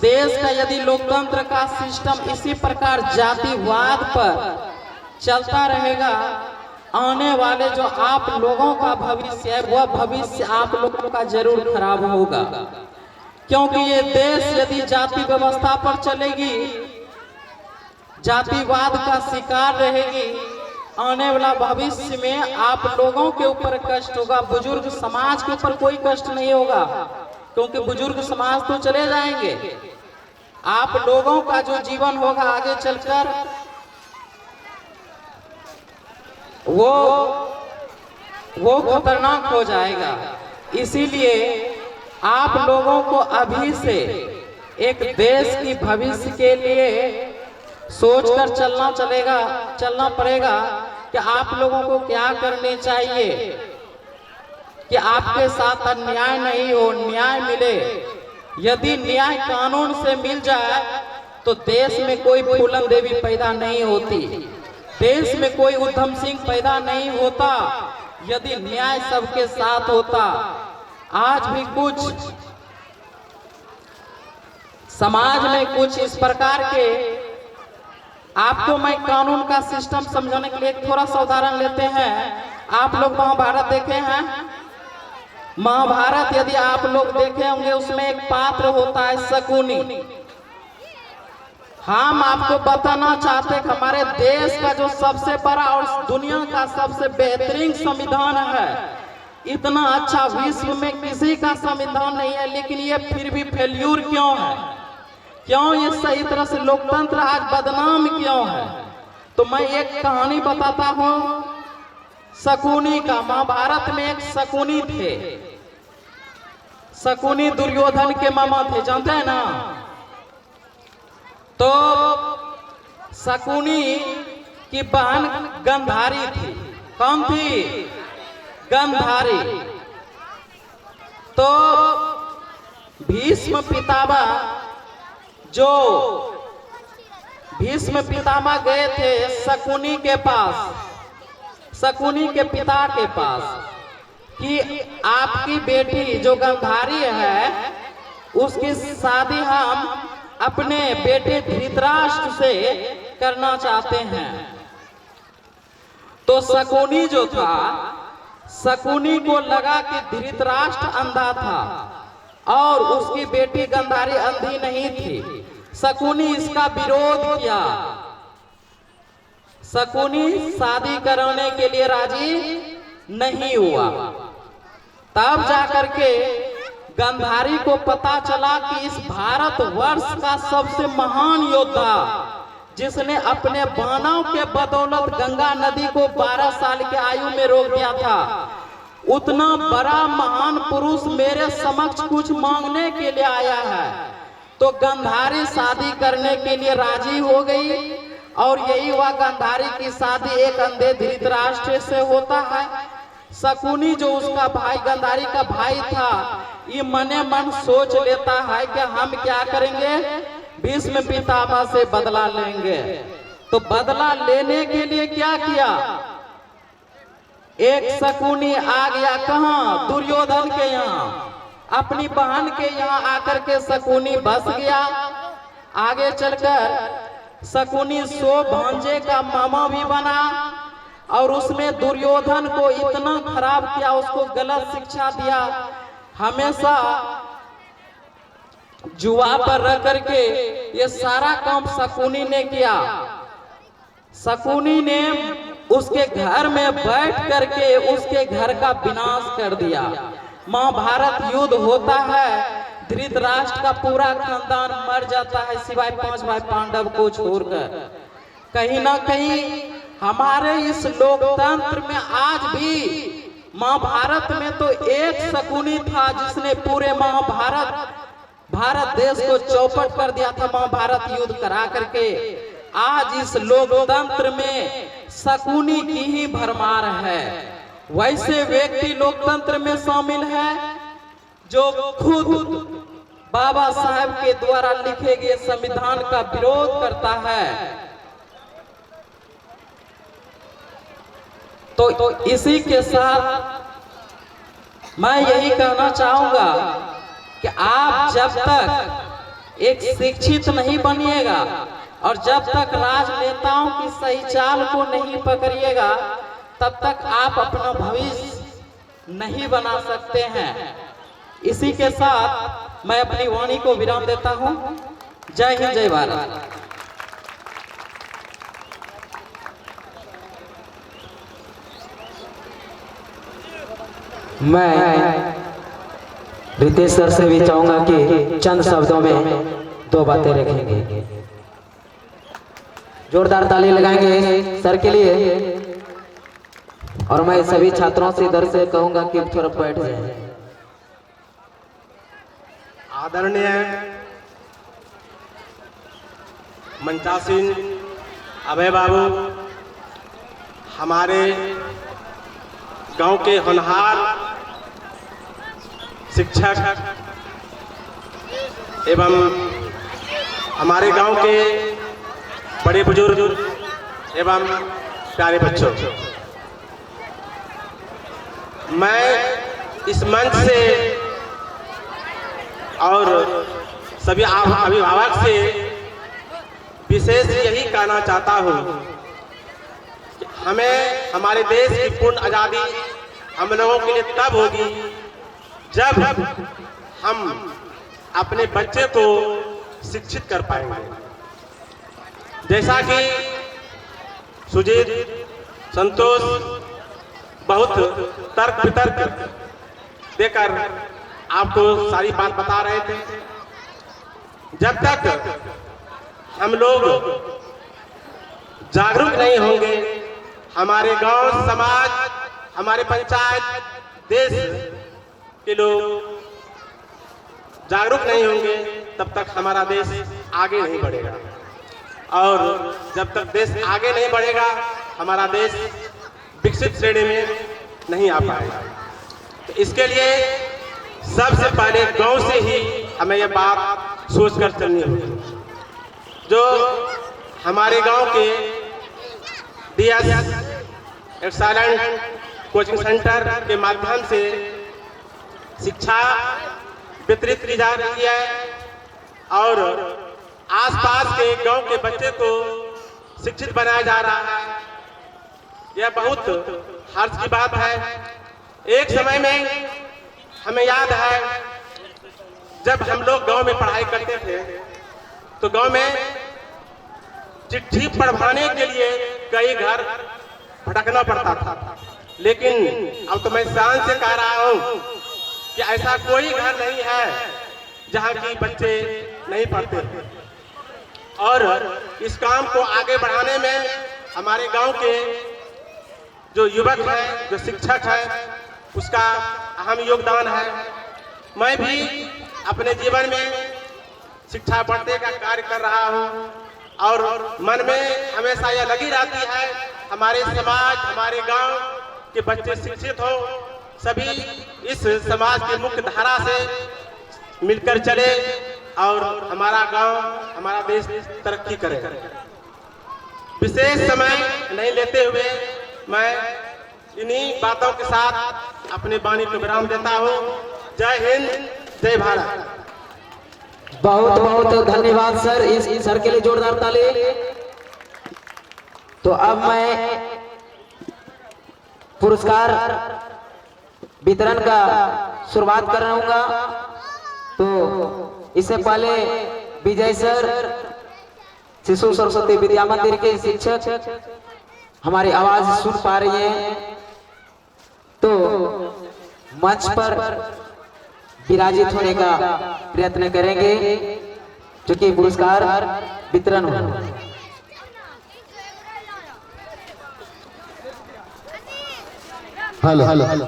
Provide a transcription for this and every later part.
देश का यदि लोकतंत्र का सिस्टम इसी प्रकार जातिवाद पर चलता रहेगा, आने वाले जो आप लोगों का भविष्य है वह भविष्य आप लोगों का जरूर खराब होगा। क्योंकि ये देश यदि जाति व्यवस्था पर चलेगी, जातिवाद का शिकार रहेगी, आने वाला भविष्य में आप लोगों के ऊपर कष्ट होगा। बुजुर्ग समाज के ऊपर कोई कष्ट नहीं होगा, क्योंकि बुजुर्ग समाज तो चले जाएंगे। आप लोगों का जो जीवन होगा आगे चलकर वो खतरनाक हो जाएगा। इसीलिए आप लोगों को अभी से एक देश की भविष्य के लिए सोचकर चलना पड़ेगा कि आप लोगों को क्या करने चाहिए कि आपके साथ अन्याय नहीं हो, न्याय मिले। यदि न्याय कानून से मिल जाए तो देश में कोई फूलन देवी पैदा नहीं होती, देश में कोई उधम सिंह पैदा नहीं होता यदि न्याय सबके साथ होता। आज भी कुछ समाज में कुछ इस प्रकार के, आपको मैं कानून का सिस्टम समझाने के लिए थोड़ा सा उदाहरण लेते हैं। आप लोग महाभारत देखे हैं? महाभारत यदि आप लोग देखे होंगे, उसमें एक पात्र होता है शकुनी। हम आपको बताना चाहते हैं कि हमारे देश का जो सबसे बड़ा और दुनिया का सबसे बेहतरीन संविधान है, इतना अच्छा विश्व में किसी का संविधान नहीं है, लेकिन ये फिर भी फेल्यूर क्यों है? क्यों ये सही तरह से लोकतंत्र आज बदनाम क्यों है? तो मैं एक कहानी बताता हूँ शकुनी का। महाभारत में एक शकुनी थे। शकुनी दुर्योधन के मामा थे, जानते हैं ना? तो शकुनी की बहन गंधारी थी। कौन थी? गंधारी। तो भीष्म पितामह गए थे शकुनी के पास, शकुनी के पिता के पास, कि आपकी बेटी जो गंधारी है उसकी शादी हम अपने बेटे धृतराष्ट्र से करना चाहते हैं। तो शकुनी जो था, शकुनी को लगा कि धृतराष्ट्र अंधा था और उसकी बेटी गंधारी अंधी नहीं थी। शकुनी इसका विरोध किया। शकुनी शादी कराने के लिए राजी नहीं हुआ। तब जाकर के गंधारी को पता चला कि इस भारतवर्ष का सबसे महान योद्धा, जिसने अपने बाणों के बदौलत गंगा नदी को 12 साल की आयु में रोक दिया था, उतना बड़ा महान पुरुष मेरे समक्ष कुछ मांगने के लिए आया है। तो गंधारी शादी करने के लिए राजी हो गई और यही हुआ, गंधारी की शादी एक अंधे धृतराष्ट्र से होता है। शकुनी जो उसका भाई, गंधारी का भाई था, ये मने मन सोच लेता है कि हम क्या करेंगे, भीष्म पितामह से बदला लेंगे। तो बदला लेने के लिए क्या किया, एक शकुनी आ गया कहाँ? दुर्योधन के यहाँ। अपनी बहन के यहाँ आकर के शकुनी बस गया। आगे चलकर शकुनी 100 भांजे का मामा भी बना और उसमें दुर्योधन को इतना खराब किया, उसको गलत शिक्षा दिया। हमेशा जुआ पर रख करके ये सारा काम शकुनी ने किया। शकुनी ने उसके घर में बैठ करके उसके घर का विनाश कर दिया। महाभारत युद्ध होता है, धृतराष्ट्र का पूरा खानदान मर जाता है सिवाय 5 भाई पांडव को छोड़कर। कहीं ना कहीं हमारे इस लोकतंत्र में आज भी, महाभारत में तो एक शकुनी था जिसने पूरे भारत देश को चौपट कर दिया था महाभारत युद्ध करा करके। आज इस लोकतंत्र में शकुनी की ही भरमार है। वैसे व्यक्ति लोकतंत्र में शामिल है जो खुद बाबा साहब के द्वारा लिखे गए संविधान का विरोध करता है। तो इसी के साथ मैं यही कहना चाहूंगा कि आप जब तक एक शिक्षित नहीं बनिएगा और जब तक राजनेताओं की सही चाल को नहीं पकड़िएगा तब तक आप अपना भविष्य नहीं बना सकते हैं। इसी के साथ मैं अपनी वाणी को विराम देता हूं। जय हिंद, जय भारत। मैं रितेश सर से भी चाहूंगा कि चंद शब्दों में दो बातें रखेंगे। जोरदार ताली लगाएंगे सर के लिए। और मैं सभी छात्रों से इधर से कहूंगा कि थोड़ा बैठ जाए। आदरणीय मंचासीन अभय बाबू, हमारे गांव के होनहार शिक्षक एवं हमारे गांव के बड़े बुजुर्ग एवं प्यारे बच्चों, मैं इस मंच से और सभी अभिभावक से विशेष यही कहना चाहता हूँ कि हमें हमारे देश की पूर्ण आज़ादी हम लोगों के लिए तब होगी जब हम अपने बच्चे को शिक्षित कर पाएंगे। जैसा कि सुजीत, संतोष बहुत तर्क वितर्क देकर आपको सारी बात बता रहे थे। जब तक हम लोग जागरूक नहीं होंगे, हमारे गांव समाज, हमारे पंचायत, देश के लोग जागरूक नहीं होंगे, तब तक हमारा देश आगे नहीं बढ़ेगा। और जब तक देश आगे नहीं बढ़ेगा, हमारा देश विकसित श्रेणी में नहीं आ पाएगा। तो इसके लिए सबसे पहले गांव से ही हमें यह बात सोचकर चलनी होगी। जो हमारे गांव के डीएस एक्सीलेंट कोचिंग सेंटर के माध्यम से शिक्षा वितरित की जा रही है और आसपास के गांव के बच्चे को शिक्षित बनाया जा रहा है, यह बहुत हर्ष की बात है। एक समय में हमें याद है जब हम लोग गांव में पढ़ाई करते थे तो गांव में चिट्ठी पढ़वाने के लिए कई घर भटकना पड़ता था, लेकिन अब तो मैं शान से कह रहा हूं कि ऐसा कोई घर नहीं है जहां की बच्चे नहीं पढ़ते। और इस काम को आगे बढ़ाने में हमारे गांव के जो युवक है, जो शिक्षक है, उसका अहम योगदान है। मैं भी अपने जीवन में शिक्षा बढ़ने का कार्य कर रहा हूं और मन में हमेशा यह लगी रहती है हमारे समाज, हमारे गांव के बच्चे शिक्षित हो, सभी इस समाज के मुख्य धारा से मिलकर चले और हमारा गांव, हमारा देश तरक्की करे। विशेष समय नहीं लेते हुए मैं इन्हीं बातों के साथ अपने वाणी को विराम देता हूं। जय हिंद, जय भारत। बहुत बहुत धन्यवाद सर, इस सर के लिए जोरदार ताली। तो अब मैं पुरस्कार वितरण का शुरुआत कर रहूंगा। तो इससे पहले विजय सर, शिशु सरस्वती विद्या मंदिर के शिक्षक हमारी आवाज सुन पा रही हैं, तो मंच पर विराजित होने का प्रयत्न करेंगे जो कि पुरस्कार वितरण हो। हेलो हेलो,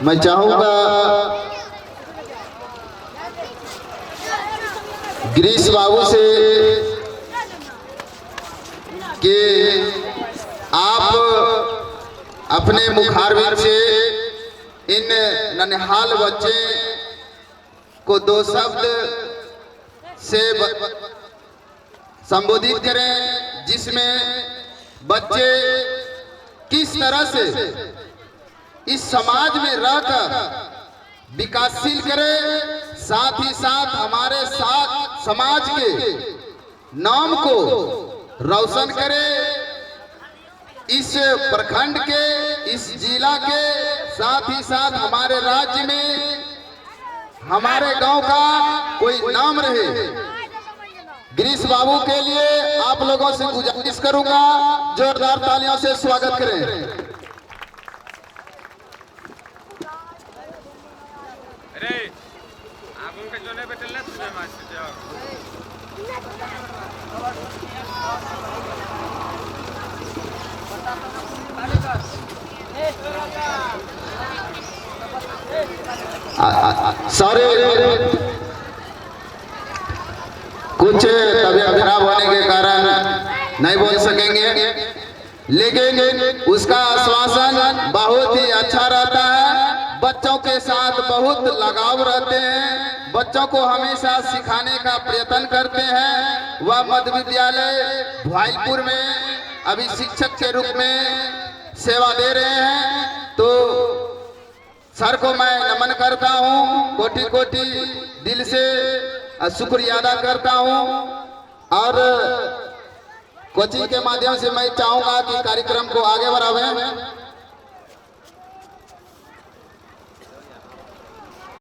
मैं चाहूंगा गिरीश बाबू से कि आप अपने मुखारविंद से इन नन्हाल बच्चे को दो शब्द से संबोधित करें, जिसमें बच्चे किस तरह से इस समाज में रहकर विकासशील करे, साथ ही साथ हमारे साथ समाज के नाम को रोशन करे। इस प्रखंड के, इस जिला के, साथ ही साथ हमारे राज्य में, हमारे गांव का कोई नाम रहे। गिरीश बाबू के लिए आप लोगों से गुजारिश करूंगा, जोरदार तालियों से स्वागत करें। सॉरी, कुछ तबीयत खराब होने के कारण नहीं बोल सकेंगे, लेकिन उसका आश्वासन बहुत ही अच्छा रहता है। बच्चों के साथ बहुत लगाव रहते हैं, बच्चों को हमेशा सिखाने का प्रयत्न करते हैं। वह मध्य विद्यालय भाईपुर में अभी शिक्षक के रूप में सेवा दे रहे हैं, तो सर को मैं नमन करता हूं, कोटि कोटि दिल से शुक्रिया अदा करता हूं। और कोचिंग के माध्यम से मैं चाहूंगा कि कार्यक्रम को आगे बढ़ावें।